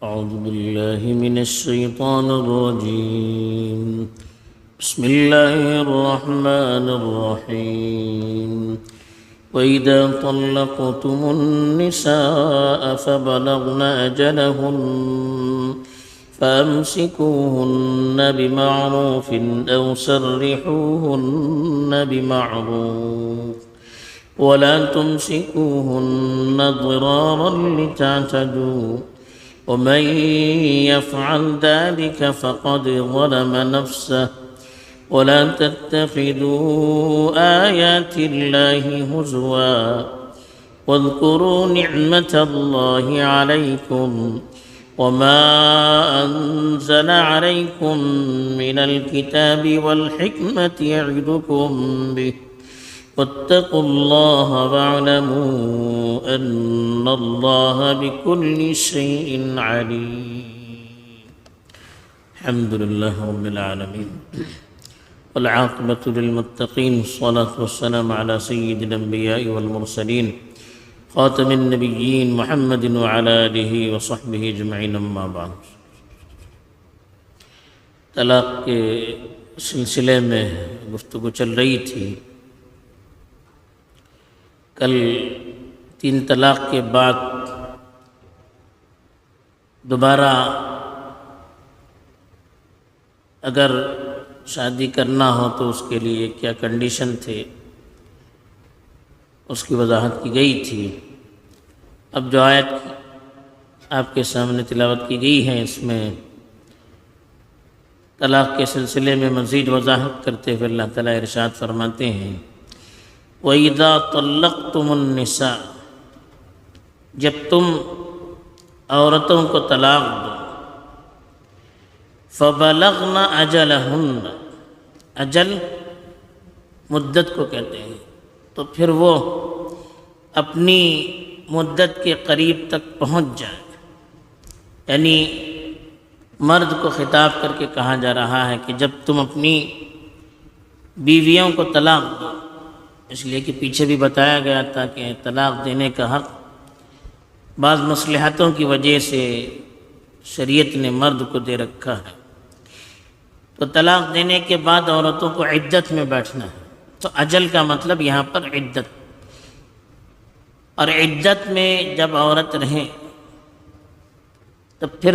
أعوذ بالله من الشيطان الرجيم. بسم الله الرحمن الرحيم. وإذا طلقتم النساء فبلغن أجلهن فأمسكوهن بمعروف أو سرحوهن بمعروف ولا تمسكوهن ضرارا لتعتدوا ومن يفعل ذلك فقد ظلم نفسه ولا تتخذوا آيات الله هزوا واذكروا نعمة الله عليكم وما أنزل عليكم من الكتاب والحكمة يعظكم به واتقوا الله واعلموا أن الله بكل شيء عليم. الحمد لله رب العالمين والعاقبة للمتقين والصلاة والسلام على سيد الأنبياء والمرسلين خاتم النبيين محمد وعلى آله وصحبه أجمعين. أما بعد، طلاق کے سلسلے میں گفتگو چل رہی تھی. کل 3 طلاق کے بعد دوبارہ اگر شادی کرنا ہو تو اس کے لیے کیا کنڈیشن تھے اس کی وضاحت کی گئی تھی. اب جو آیت آپ کے سامنے تلاوت کی گئی ہے اس میں طلاق کے سلسلے میں مزید وضاحت کرتے ہوئے اللہ تعالیٰ ارشاد فرماتے ہیں وَإِذَا طَلَّقْتُمُ النِّسَاءَ، جب تم عورتوں کو طلاق دو، فَبَلَغْنَ أَجَلَهُنَّ، اجل مدت کو کہتے ہیں، تو پھر وہ اپنی مدت کے قریب تک پہنچ جائے. یعنی مرد کو خطاب کر کے کہا جا رہا ہے کہ جب تم اپنی بیویوں کو طلاق دو، اس لیے کہ پیچھے بھی بتایا گیا تھا کہ طلاق دینے کا حق بعض مصلحتوں کی وجہ سے شریعت نے مرد کو دے رکھا ہے. تو طلاق دینے کے بعد عورتوں کو عدت میں بیٹھنا ہے. تو اجل کا مطلب یہاں پر عدت، اور عدت میں جب عورت رہیں تو پھر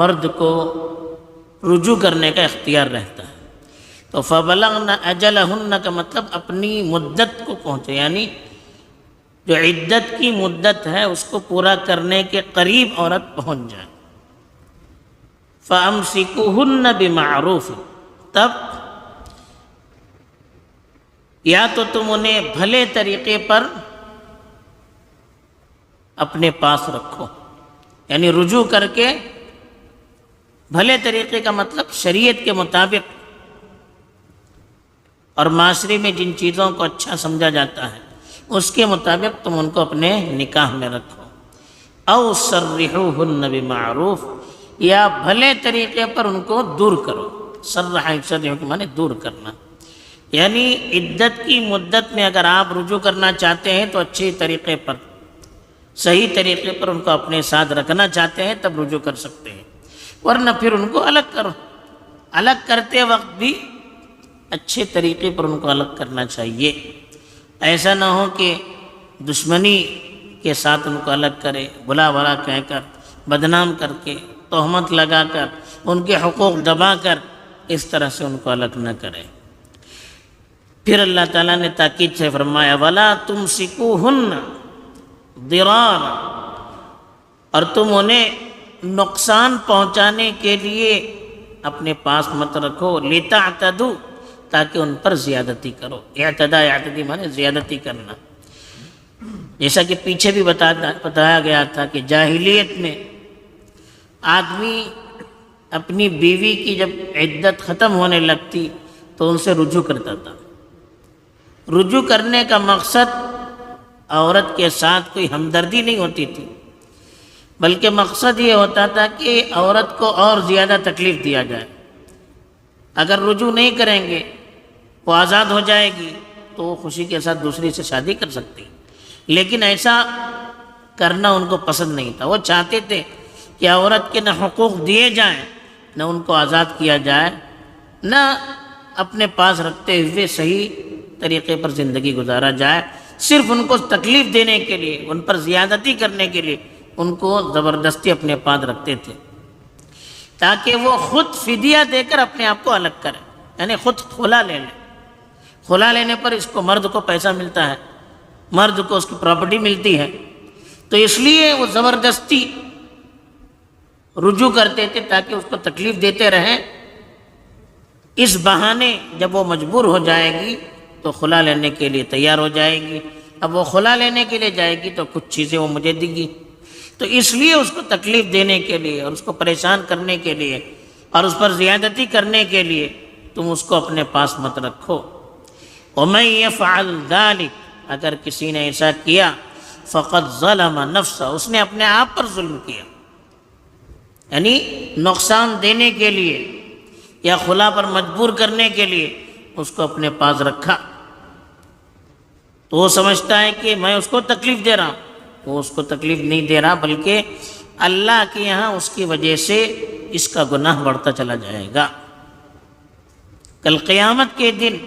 مرد کو رجوع کرنے کا اختیار رہتا ہے. تو فَبَلَغْنَ أَجَلَهُنَّ کا مطلب اپنی مدت کو پہنچے، یعنی جو عدت کی مدت ہے اس کو پورا کرنے کے قریب عورت پہنچ جائے. فَأَمْسِكُوهُنَّ بِمَعْرُوفٍ، تب یا تو تم انہیں بھلے طریقے پر اپنے پاس رکھو، یعنی رجوع کر کے بھلے طریقے کا مطلب شریعت کے مطابق اور معاشرے میں جن چیزوں کو اچھا سمجھا جاتا ہے اس کے مطابق تم ان کو اپنے نکاح میں رکھو. او سرحوہن بمعروف، یا بھلے طریقے پر ان کو دور کرو. سرح کے معنی دور کرنا، یعنی عدت کی مدت میں اگر آپ رجوع کرنا چاہتے ہیں تو اچھے طریقے پر صحیح طریقے پر ان کو اپنے ساتھ رکھنا چاہتے ہیں تب رجوع کر سکتے ہیں، ورنہ پھر ان کو الگ کرو. الگ کرتے وقت بھی اچھے طریقے پر ان کو الگ کرنا چاہیے. ایسا نہ ہو کہ دشمنی کے ساتھ ان کو الگ کرے، بلا بھلا کہہ کر، بدنام کر کے، تہمت لگا کر، ان کے حقوق دبا کر اس طرح سے ان کو الگ نہ کرے. پھر اللہ تعالیٰ نے تاکید سے فرمایا وَلَا تُمْسِكُوهُنَّ ضِرَارًا، اور تم انہیں نقصان پہنچانے کے لیے اپنے پاس مت رکھو. لِتَعْتَدُوا، تاکہ ان پر زیادتی کرو. اعتدی مانے زیادتی کرنا. جیسا کہ پیچھے بھی بتایا گیا تھا کہ جاہلیت میں آدمی اپنی بیوی کی جب عدت ختم ہونے لگتی تو ان سے رجوع کرتا تھا. رجوع کرنے کا مقصد عورت کے ساتھ کوئی ہمدردی نہیں ہوتی تھی، بلکہ مقصد یہ ہوتا تھا کہ عورت کو اور زیادہ تکلیف دیا جائے. اگر رجوع نہیں کریں گے وہ آزاد ہو جائے گی تو وہ خوشی کے ساتھ دوسری سے شادی کر سکتی، لیکن ایسا کرنا ان کو پسند نہیں تھا. وہ چاہتے تھے کہ عورت کے نہ حقوق دیے جائیں، نہ ان کو آزاد کیا جائے، نہ اپنے پاس رکھتے ہوئے صحیح طریقے پر زندگی گزارا جائے، صرف ان کو تکلیف دینے کے لیے، ان پر زیادتی کرنے کے لیے ان کو زبردستی اپنے پاس رکھتے تھے، تاکہ وہ خود فدیہ دے کر اپنے آپ کو الگ کرے، یعنی خود خلا لے لے۔ خلا لینے پر اس کو مرد کو پیسہ ملتا ہے، مرد کو اس کی پراپرٹی ملتی ہے، تو اس لیے وہ زبردستی رجوع کرتے تھے تاکہ اس کو تکلیف دیتے رہیں۔ اس بہانے جب وہ مجبور ہو جائے گی تو خلا لینے کے لیے تیار ہو جائے گی۔ اب وہ خلا لینے کے لیے جائے گی تو کچھ چیزیں وہ مجھے دے گی، تو اس لیے اس کو تکلیف دینے کے لیے اور اس کو پریشان کرنے کے لیے اور اس پر زیادتی کرنے کے لیے تم اس کو اپنے پاس مت رکھو۔ وَمَن يَفْعَلْ ذَلِكَ، اگر کسی نے ایسا کیا، فَقَدْ ظَلَمَ نَفْسَهُ، اس نے اپنے آپ پر ظلم کیا، یعنی نقصان دینے کے لیے یا خلا پر مجبور کرنے کے لیے اس کو اپنے پاس رکھا، تو وہ سمجھتا ہے کہ میں اس کو تکلیف دے رہا ہوں، وہ اس کو تکلیف نہیں دے رہا، بلکہ اللہ کے یہاں اس کی وجہ سے اس کا گناہ بڑھتا چلا جائے گا۔ کل قیامت کے دن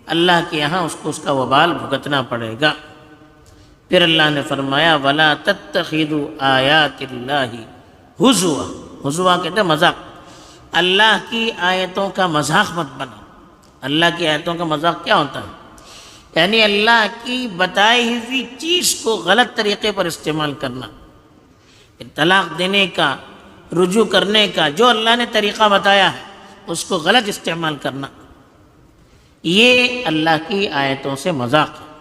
اللہ کے یہاں اس کو اس کا وبال بھگتنا پڑے گا۔ پھر اللہ نے فرمایا وَلَا تَتَّخِذُوا آیَاتِ اللَّهِ ہُزُوًا، ہُزُوًا کہتے ہیں مذاق، اللہ کی آیتوں کا مذاق مت بنا۔ اللہ کی آیتوں کا مذاق کیا ہوتا ہے؟ یعنی اللہ کی بتائی ہوئی چیز کو غلط طریقے پر استعمال کرنا، طلاق دینے کا، رجوع کرنے کا جو اللہ نے طریقہ بتایا ہے اس کو غلط استعمال کرنا، یہ اللہ کی آیتوں سے مذاق ہے۔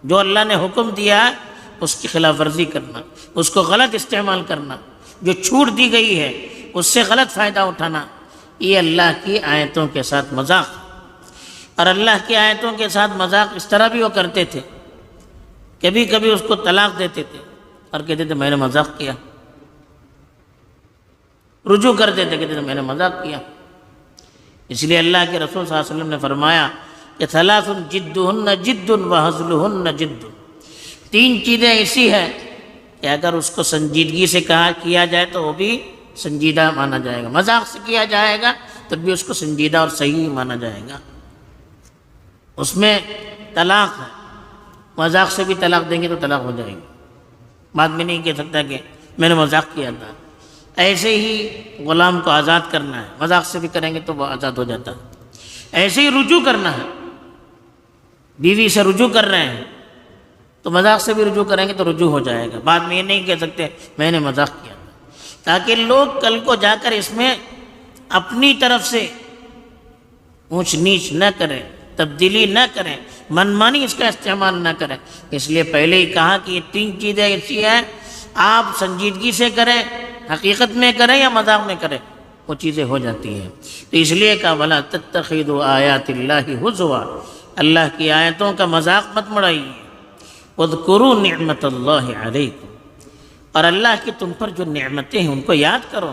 جو اللہ نے حکم دیا ہے اس کی خلاف ورزی کرنا، اس کو غلط استعمال کرنا، جو چھوٹ دی گئی ہے اس سے غلط فائدہ اٹھانا، یہ اللہ کی آیتوں کے ساتھ مذاق۔ اور اللہ کی آیتوں کے ساتھ مذاق اس طرح بھی وہ کرتے تھے، کبھی کبھی اس کو طلاق دیتے تھے اور کہتے تھے میں نے مذاق کیا، رجوع کرتے تھے کہتے تھے میں نے مذاق کیا۔ اس لیے اللہ کے رسول صلی اللہ علیہ وسلم نے فرمایا کہ ثلاث جدہن جد وہزلہن جد، تین چیزیں ایسی ہیں کہ اگر اس کو سنجیدگی سے کیا جائے تو وہ بھی سنجیدہ مانا جائے گا، مذاق سے کیا جائے گا تب بھی اس کو سنجیدہ اور صحیح مانا جائے گا۔ اس میں طلاق ہے، مذاق سے بھی طلاق دیں گے تو طلاق ہو جائے گی، بعد میں نہیں کہہ سکتا کہ میں نے مذاق کیا تھا۔ ایسے ہی غلام کو آزاد کرنا ہے، مذاق سے بھی کریں گے تو وہ آزاد ہو جاتا ہے۔ ایسے ہی رجوع کرنا ہے، بیوی سے رجوع کر رہے ہیں تو مذاق سے بھی رجوع کریں گے تو رجوع ہو جائے گا، بعد میں یہ نہیں کہہ سکتے میں نے مذاق کیا تھا، تاکہ لوگ کل کو جا کر اس میں اپنی طرف سے اونچ نیچ نہ کریں، تبدیلی نہ کریں، منمانی اس کا استعمال نہ کریں۔ اس لیے پہلے ہی کہا کہ یہ تین چیزیں ایسی ہیں، آپ سنجیدگی سے کریں، حقیقت میں کریں یا مذاق میں کریں، وہ چیزیں ہو جاتی ہیں۔ تو اس لیے کہا وَلَا تَتَّخِذُوا آیَاتِ اللَّهِ ہُزُوًا، اللہ کی آیتوں کا مذاق مت اڑائیے۔ وَاذْكُرُوا نِعْمَةَ اللَّهِ عَلَيْكُمْ، اور اللہ کی تم پر جو نعمتیں ہیں ان کو یاد کرو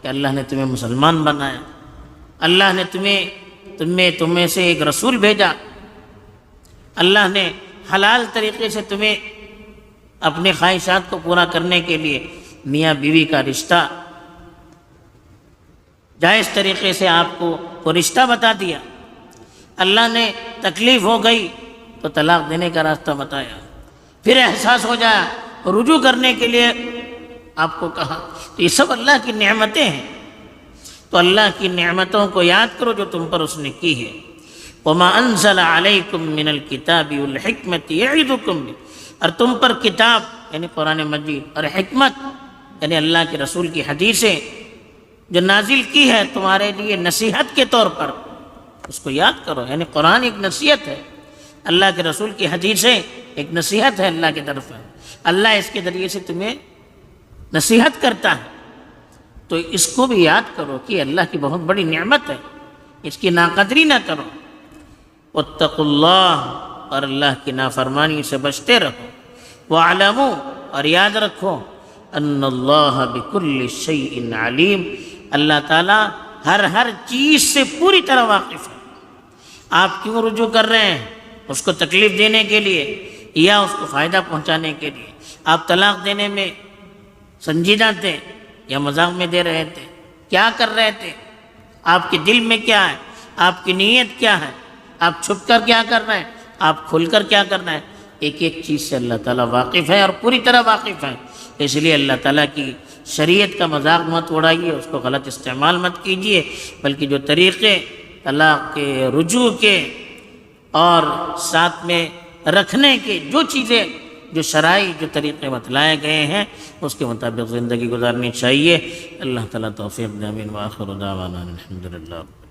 کہ اللہ نے تمہیں مسلمان بنایا، اللہ نے تمہیں سے ایک رسول بھیجا، اللہ نے حلال طریقے سے تمہیں اپنے خواہشات کو پورا کرنے کے لیے میاں بیوی کا رشتہ جائز طریقے سے آپ کو وہ رشتہ بتا دیا، اللہ نے تکلیف ہو گئی تو طلاق دینے کا راستہ بتایا، پھر احساس ہو جایا رجوع کرنے کے لیے آپ کو کہا، تو یہ سب اللہ کی نعمتیں ہیں۔ تو اللہ کی نعمتوں کو یاد کرو جو تم پر اس نے کی ہے۔ وَمَا أَنزَلَ عَلَيْكُم مِّنَ الْكِتَابِ وَالْحِكْمَةِ يَعِظُكُم بِهِ، اور تم پر کتاب یعنی قرآن مجید اور حکمت یعنی اللہ کے رسول کی حدیثیں جو نازل کی ہے تمہارے لیے نصیحت کے طور پر، اس کو یاد کرو۔ یعنی قرآن ایک نصیحت ہے، اللہ کے رسول کی حدیثیں ایک نصیحت ہے اللہ کی طرف ہے، اللہ اس کے ذریعے سے تمہیں نصیحت کرتا ہے، تو اس کو بھی یاد کرو کہ اللہ کی بہت بڑی نعمت ہے، اس کی ناقدری نہ کرو۔ واتقوا اللہ، اور اللہ کی نافرمانی سے بچتے رہو۔ وَاعْلَمُوا، اور یاد رکھو، ان اللہ بکل شیء علیم، اللہ تعالیٰ ہر چیز سے پوری طرح واقف ہے۔ آپ کیوں رجوع کر رہے ہیں؟ اس کو تکلیف دینے کے لیے یا اس کو فائدہ پہنچانے کے لیے؟ آپ طلاق دینے میں سنجیدہ تھے یا مذاق میں دے رہے تھے؟ کیا کر رہے تھے؟ آپ کے دل میں کیا ہے؟ آپ کی نیت کیا ہے؟ آپ چھپ کر کیا کر رہے ہیں؟ آپ کھل کر کیا کرنا ہے؟ ایک ایک چیز سے اللہ تعالیٰ واقف ہے اور پوری طرح واقف ہے. اس لیے اللہ تعالیٰ کی شریعت کا مذاق مت اڑائیے، اس کو غلط استعمال مت کیجیے، بلکہ جو طریقے طلاق کے، رجوع کے اور ساتھ میں رکھنے کے جو چیزیں، جو شرائع، جو طریقے بتلائے گئے ہیں اس کے مطابق زندگی گزارنی چاہیے. اللہ تعالیٰ توفیق دے. آمین. وآخر دعوانا الحمدللہ.